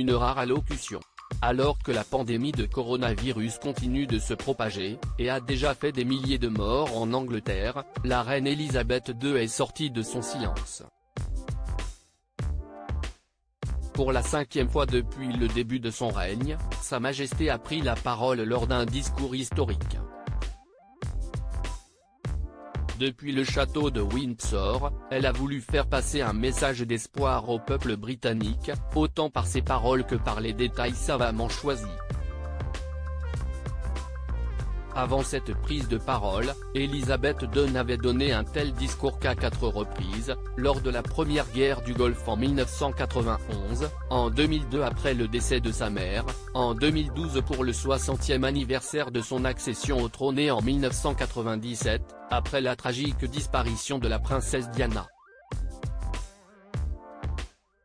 une rare allocution. Alors que la pandémie de coronavirus continue de se propager, et a déjà fait des milliers de morts en Angleterre, la reine Elisabeth II est sortie de son silence. Pour la 5e fois depuis le début de son règne, Sa Majesté a pris la parole lors d'un discours historique. Depuis le château de Windsor, elle a voulu faire passer un message d'espoir au peuple britannique, autant par ses paroles que par les détails savamment choisis. Avant cette prise de parole, Elisabeth II n'avait donné un tel discours qu'à 4 reprises, lors de la première guerre du Golfe en 1991, en 2002 après le décès de sa mère, en 2012 pour le 60e anniversaire de son accession au trône et en 1997, après la tragique disparition de la princesse Diana.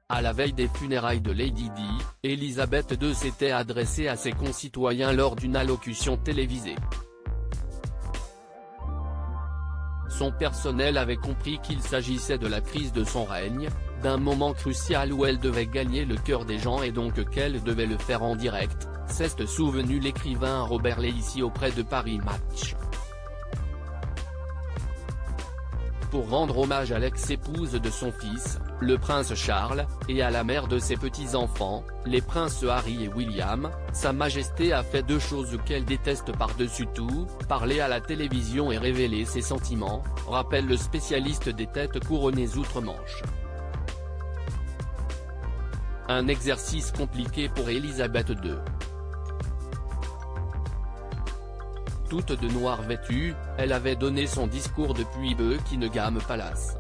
À la veille des funérailles de Lady Di, Elisabeth II s'était adressée à ses concitoyens lors d'une allocution télévisée. Son personnel avait compris qu'il s'agissait de la crise de son règne, d'un moment crucial où elle devait gagner le cœur des gens et donc qu'elle devait le faire en direct, s'est souvenu l'écrivain Robert Leicy auprès de Paris Match. Pour rendre hommage à l'ex-épouse de son fils, le prince Charles, et à la mère de ses petits-enfants, les princes Harry et William, Sa Majesté a fait 2 choses qu'elle déteste par-dessus tout, parler à la télévision et révéler ses sentiments, rappelle le spécialiste des têtes couronnées outre-Manche. Un exercice compliqué pour Elisabeth II. Toute de noir vêtue, elle avait donné son discours depuis Buckingham Palace.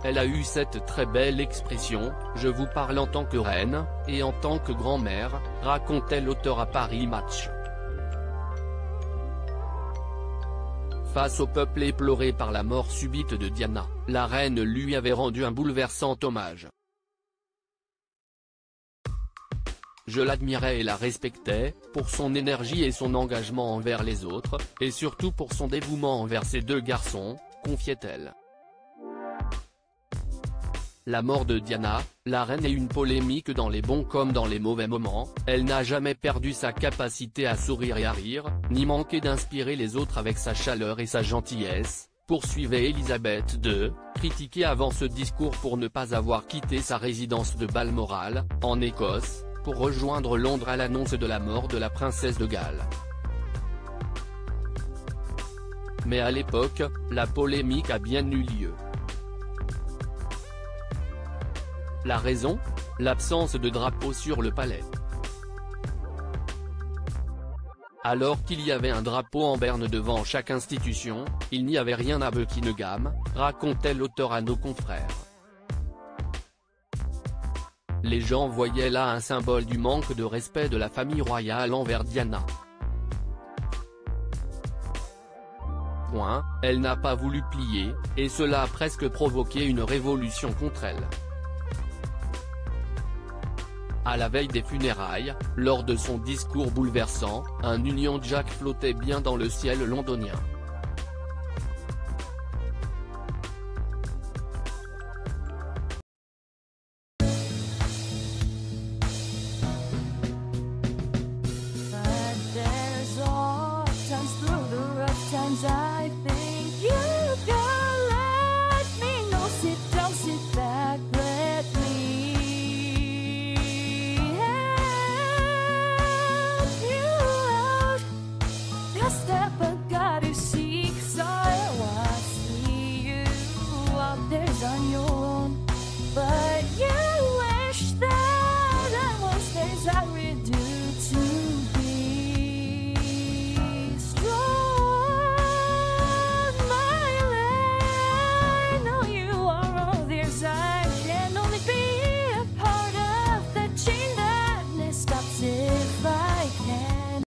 Elle a eu cette très belle expression « Je vous parle en tant que reine, et en tant que grand-mère », racontait l'auteur à Paris Match. Face au peuple éploré par la mort subite de Diana, la reine lui avait rendu un bouleversant hommage. Je l'admirais et la respectais, pour son énergie et son engagement envers les autres, et surtout pour son dévouement envers ses 2 garçons, confiait-elle. La mort de Diana, la reine est une polémique dans les bons comme dans les mauvais moments, elle n'a jamais perdu sa capacité à sourire et à rire, ni manqué d'inspirer les autres avec sa chaleur et sa gentillesse, poursuivait Elisabeth II, critiquée avant ce discours pour ne pas avoir quitté sa résidence de Balmoral, en Écosse, pour rejoindre Londres à l'annonce de la mort de la princesse de Galles. Mais à l'époque, la polémique a bien eu lieu. La raison ? L'absence de drapeau sur le palais. Alors qu'il y avait un drapeau en berne devant chaque institution, il n'y avait rien à Buckingham, racontait l'auteur à nos confrères. Les gens voyaient là un symbole du manque de respect de la famille royale envers Diana. Elle n'a pas voulu plier, et cela a presque provoqué une révolution contre elle. À la veille des funérailles, lors de son discours bouleversant, un Union Jack flottait bien dans le ciel londonien. But there's all times through the rough times I think